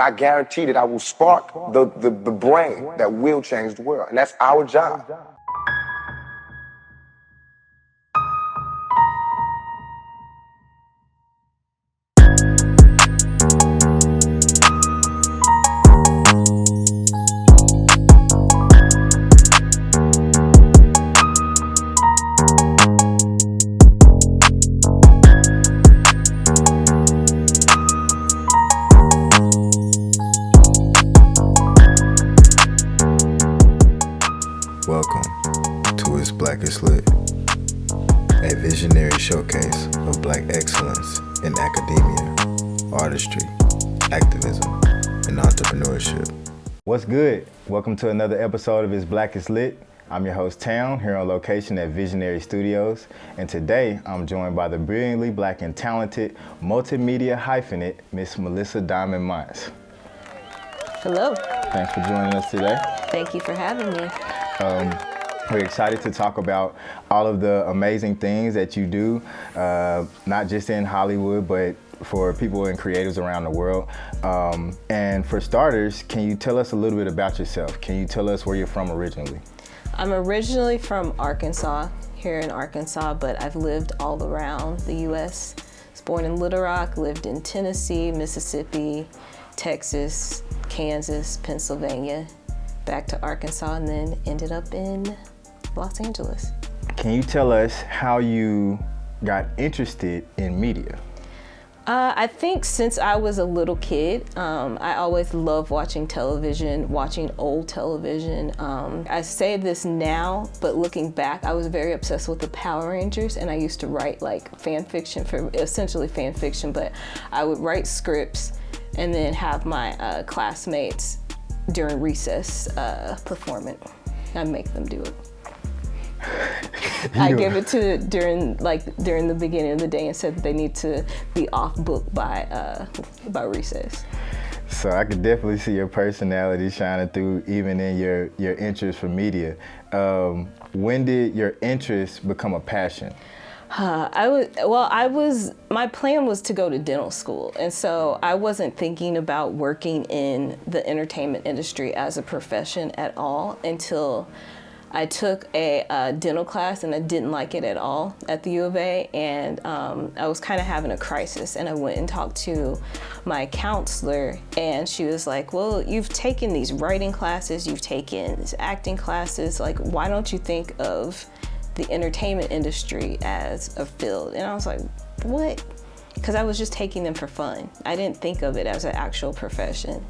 I guarantee that I will spark the brain that will change the world. And that's our job. Welcome to It's Black Is Lit, a visionary showcase of Black excellence in academia, artistry, activism, and entrepreneurship. What's good? Welcome to another episode of It's Black Is Lit. I'm your host, Town, here on location at Visionary Studios, and today I'm joined by the brilliantly Black and talented multimedia hyphenate, Miss Melisa D. Monts. Hello. Thanks for joining us today. Thank you for having me. We're excited to talk about all of the amazing things that you do, not just in Hollywood, but for people and creatives around the world. And for starters, can you tell us a little bit about yourself? Can you tell us where you're from originally? I'm originally from Arkansas, here in Arkansas, but I've lived all around the U.S. I was born in Little Rock, lived in Tennessee, Mississippi, Texas, Kansas, Pennsylvania, back to Arkansas, and then ended up in Los Angeles. Can you tell us how you got interested in media? I think since I was a little kid, I always loved watching television, watching old television. I say this now, but looking back, I was very obsessed with the Power Rangers, and I used to write like fan fiction, essentially fan fiction, but I would write scripts and then have my classmates during recess perform it. I make them do it. I give it to during the beginning of the day and said that they need to be off book by recess. So I could definitely see your personality shining through even in your interest for media. When did your interest become a passion? My plan was to go to dental school, and so I wasn't thinking about working in the entertainment industry as a profession at all until I took a dental class, and I didn't like it at all at the U of A, and I was kind of having a crisis, and I went and talked to my counselor, and she was like, well, you've taken these writing classes, you've taken these acting classes, like, why don't you think of the entertainment industry as a field? And I was like, what? Because I was just taking them for fun. I didn't think of it as an actual profession.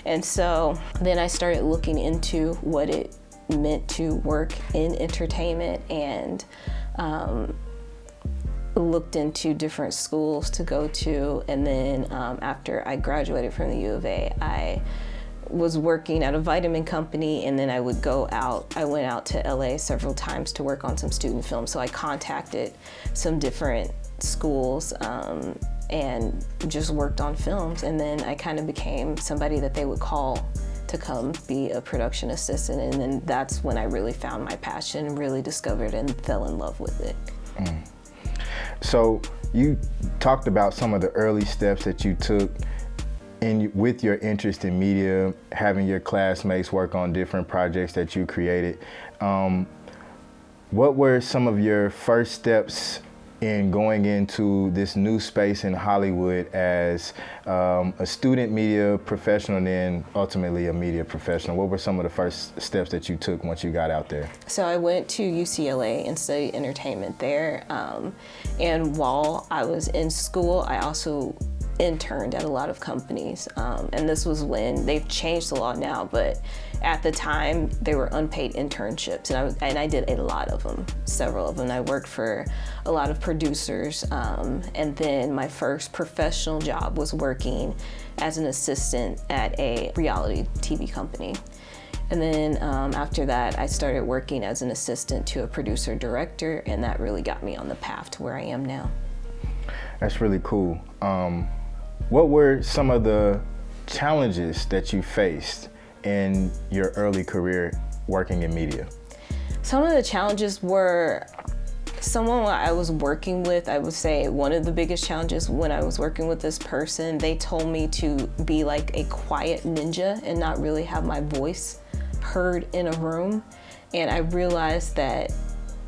And so then I started looking into what it meant to work in entertainment, and looked into different schools to go to. And then after I graduated from the U of A, I was working at a vitamin company, and then I went out to LA several times to work on some student films. So I contacted some different schools and just worked on films. And then I kind of became somebody that they would call to come be a production assistant. And then that's when I really found my passion, really discovered and fell in love with it. So you talked about some of the early steps that you took with your interest in media, having your classmates work on different projects that you created. What were some of your first steps in going into this new space in Hollywood as a student media professional and then ultimately a media professional? What were some of the first steps that you took once you got out there? So I went to UCLA and studied entertainment there. And while I was in school, I also interned at a lot of companies, and this was when they've changed the law now, but at the time they were unpaid internships, and I did a lot of them, several of them. I worked for a lot of producers, and then my first professional job was working as an assistant at a reality TV company. And then after that, I started working as an assistant to a producer director, and that really got me on the path to where I am now. That's really cool. What were some of the challenges that you faced in your early career working in media? Some of the challenges were Someone I was working with, I would say one of the biggest challenges when I was working with this person, they told me to be like a quiet ninja and not really have my voice heard in a room. And I realized that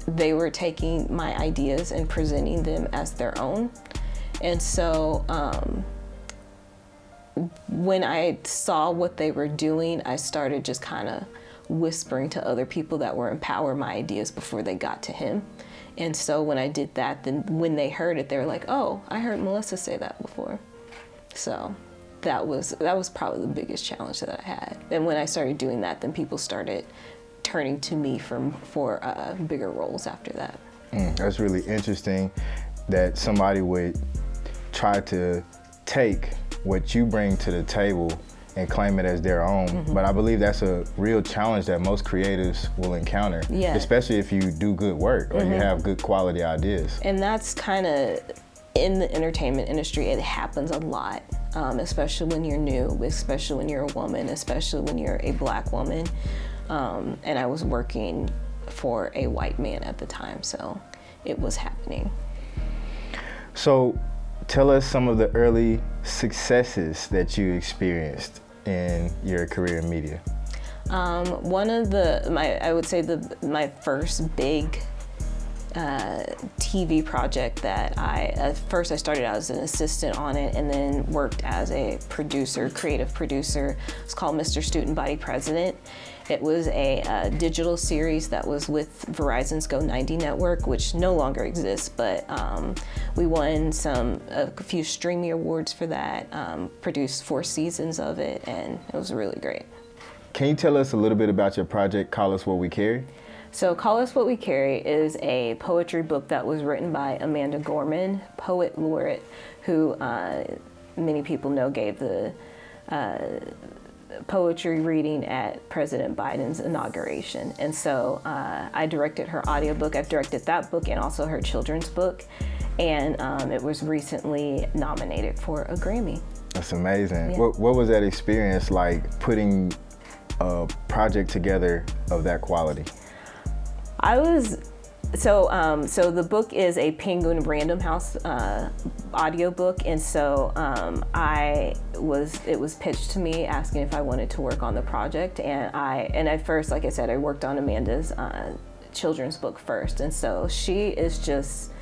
they were taking my ideas and presenting them as their own. And so when I saw what they were doing, I started just kind of whispering to other people that were empowering my ideas before they got to him. And so when I did that, then when they heard it, they were like, oh, I heard Melisa say that before. So that was probably the biggest challenge that I had. And when I started doing that, then people started turning to me for bigger roles after that. That's really interesting that somebody would try to take what you bring to the table and claim it as their own. But I believe that's a real challenge that most creatives will encounter, especially if you do good work or you have good quality ideas. And that's kind of, in the entertainment industry, it happens a lot, especially when you're new, especially when you're a woman, especially when you're a Black woman. And I was working for a white man at the time, so it was happening. So tell us some of the early successes that you experienced in your career in media. One of I would say my first big TV project that at first I started out as an assistant on it and then worked as a producer, creative producer. It's called Mr. Student Body President. It was a digital series that was with Verizon's Go 90 network, which no longer exists, but we won a few streaming awards for that, produced 4 seasons of it, and it was really great. Can you tell us a little bit about your project, Call Us What We Carry? So Call Us What We Carry is a poetry book that was written by Amanda Gorman, poet laureate, who many people know gave the poetry reading at President Biden's inauguration. And so I directed her audiobook. I've directed that book and also her children's book. And it was recently nominated for a Grammy. That's amazing. Yeah. What was that experience like, putting a project together of that quality? So the book is a Penguin Random House audiobook, and so it was pitched to me asking if I wanted to work on the project, and at first, like I said, I worked on Amanda's children's book first, and so she is just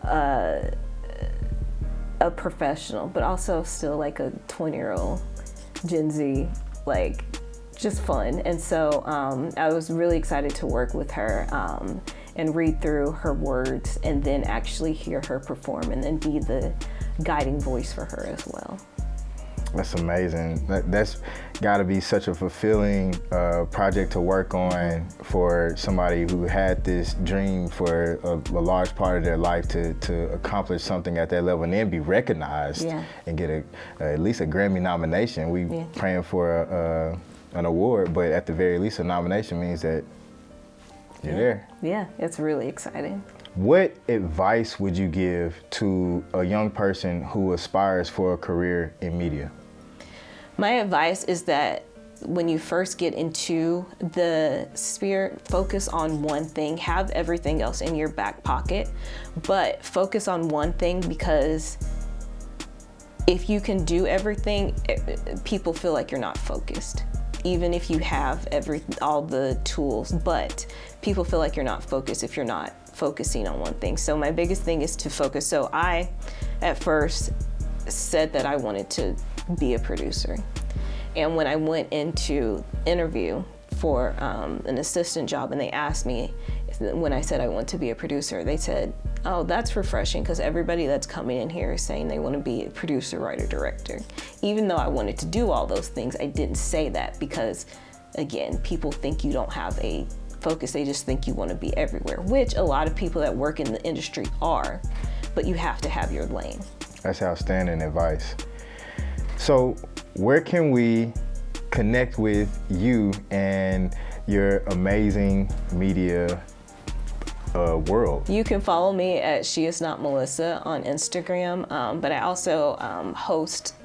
a professional, but also still like a 20-year-old Gen Z, like just fun. And so I was really excited to work with her and read through her words and then actually hear her perform and then be the guiding voice for her as well. That's amazing. That's got to be such a fulfilling project to work on for somebody who had this dream for a large part of their life to accomplish something at that level and then be recognized and get at least a Grammy nomination. We praying for an award, but at the very least a nomination means that you're there. Yeah, it's really exciting. What advice would you give to a young person who aspires for a career in media? My advice is that when you first get into the sphere, focus on one thing. Have everything else in your back pocket, but focus on one thing, because if you can do everything, people feel like you're not focused. Even if you have all the tools, but people feel like you're not focused if you're not focusing on one thing. So my biggest thing is to focus. So I, at first, said that I wanted to be a producer. And when I went into interview for an assistant job and they asked me, when I said I want to be a producer, they said, oh, that's refreshing, because everybody that's coming in here is saying they want to be a producer, writer, director. Even though I wanted to do all those things, I didn't say that because, again, people think you don't have a focus. They just think you want to be everywhere, which a lot of people that work in the industry are, but you have to have your lane. That's outstanding advice. So where can we connect with you and your amazing media world? You can follow me at She Is Not Melisa on Instagram, but I also host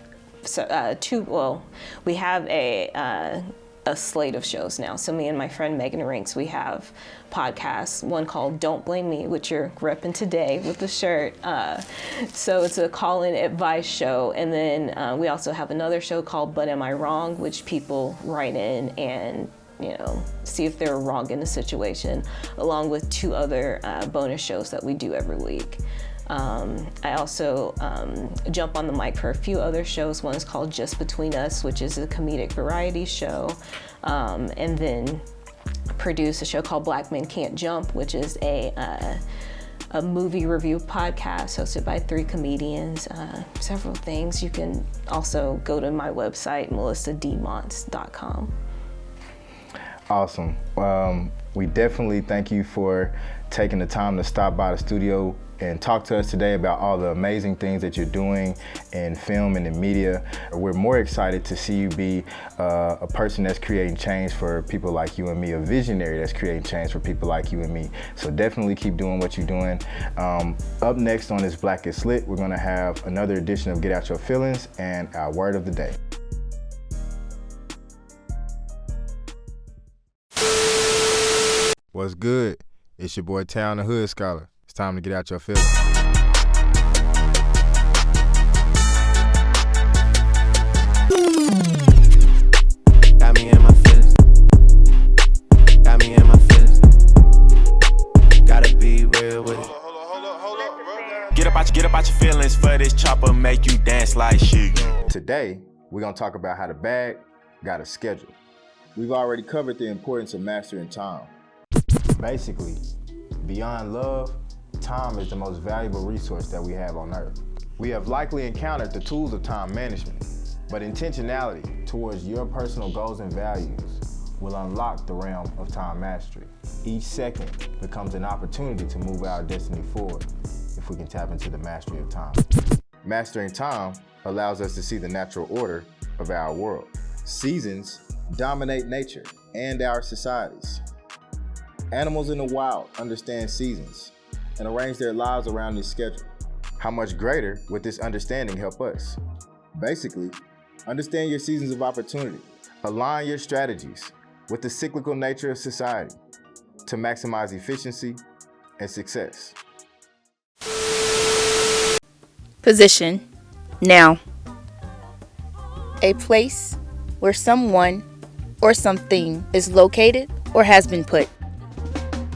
we have a a slate of shows now. So me and my friend Megan Rinks, we have podcasts, one called Don't Blame Me, which you're repping today with the shirt. So it's a call-in advice show. And then we also have another show called But Am I Wrong, which people write in and see if they're wrong in a situation, along with 2 other bonus shows that we do every week. I also jump on the mic for a few other shows. One is called Just Between Us, which is a comedic variety show. And then produce a show called Black Men Can't Jump, which is a movie review podcast hosted by 3 comedians, several things. You can also go to my website, melisadmonts.com. Awesome. We definitely thank you for taking the time to stop by the studio and talk to us today about all the amazing things that you're doing in film and in media. We're more excited to see you be a person that's creating change for people like you and me, a visionary that's creating change for people like you and me. So definitely keep doing what you're doing. Up next on this Black is Lit, we're gonna have another edition of Get Out Your Feelings and our word of the day. What's good? It's your boy Town the Hood Scholar. It's time to get out your feelings. Got me in my feelings. Got me in my feelings. Gotta be real with it. Hold up. Get up out your feelings for this chopper, make you dance like shit. Today, we're gonna talk about how the bag got a schedule. We've already covered the importance of mastering time. Basically, beyond love, time is the most valuable resource that we have on earth. We have likely encountered the tools of time management, but intentionality towards your personal goals and values will unlock the realm of time mastery. Each second becomes an opportunity to move our destiny forward if we can tap into the mastery of time. Mastering time allows us to see the natural order of our world. Seasons dominate nature and our societies. Animals in the wild understand seasons and arrange their lives around this schedule. How much greater would this understanding help us? Basically, understand your seasons of opportunity. Align your strategies with the cyclical nature of society to maximize efficiency and success. Position. Now. A place where someone or something is located or has been put.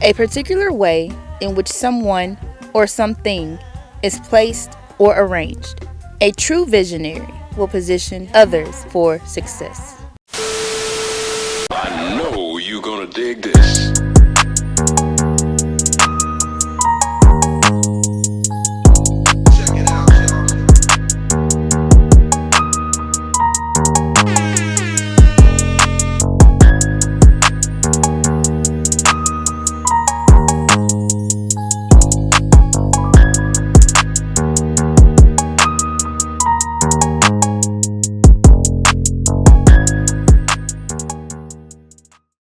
A particular way in which someone or something is placed or arranged. A true visionary will position others for success. I know you're gonna dig this.